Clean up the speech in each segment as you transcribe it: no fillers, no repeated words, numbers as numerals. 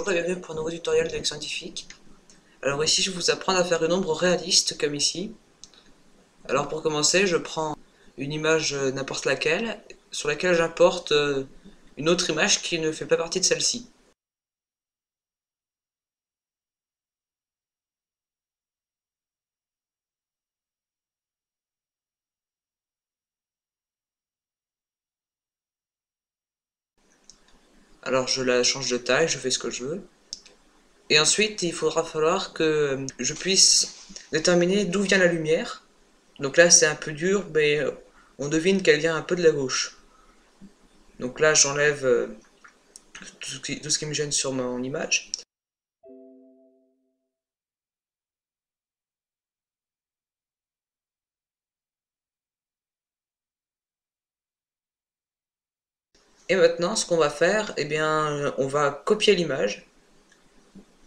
Bonjour et bienvenue pour un nouveau tutoriel d'X Scientifique. Alors ici je vais vous apprendre à faire une ombre réaliste comme ici. Alors pour commencer je prends une image n'importe laquelle sur laquelle j'importe une autre image qui ne fait pas partie de celle-ci. Alors je la change de taille, je fais ce que je veux. Et ensuite il faudra falloir que je puisse déterminer d'où vient la lumière. Donc là c'est un peu dur mais on devine qu'elle vient un peu de la gauche. Donc là j'enlève tout ce qui me gêne sur mon image. Et maintenant, ce qu'on va faire, eh bien, on va copier l'image.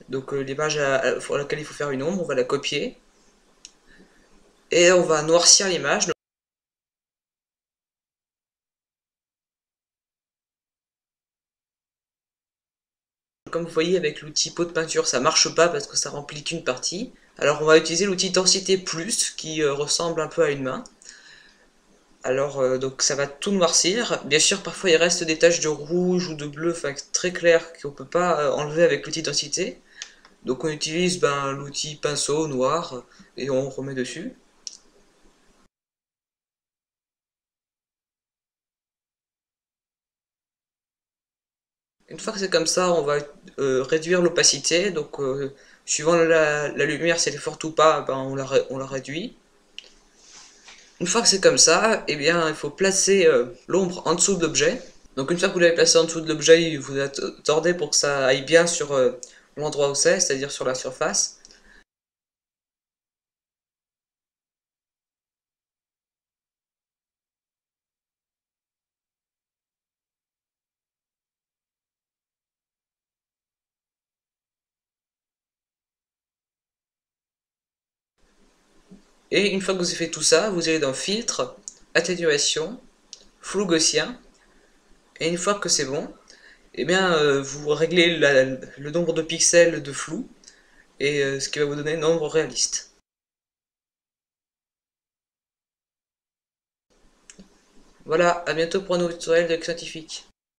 Donc l'image pour laquelle il faut faire une ombre, on va la copier. Et on va noircir l'image. Comme vous voyez avec l'outil pot de peinture, ça marche pas parce que ça remplit qu'une partie. Alors on va utiliser l'outil densité plus qui ressemble un peu à une main. Alors donc ça va tout noircir. Bien sûr, parfois il reste des taches de rouge ou de bleu, enfin très claires qu'on peut pas enlever avec l'outil densité. Donc on utilise l'outil pinceau noir et on remet dessus. Une fois que c'est comme ça, on va réduire l'opacité. Donc, suivant la lumière, si elle est forte ou pas, on la réduit. Une fois que c'est comme ça, eh bien, il faut placer l'ombre en dessous de l'objet. Donc, une fois que vous l'avez placé en dessous de l'objet, vous attendez pour que ça aille bien sur l'endroit où c'est-à-dire sur la surface. Et une fois que vous avez fait tout ça, vous allez dans Filtre, Atténuation, Flou gaussien. Et une fois que c'est bon, eh bien, vous réglez le nombre de pixels de flou. Et ce qui va vous donner un nombre réaliste. Voilà, à bientôt pour un nouveau tutoriel de scientifique.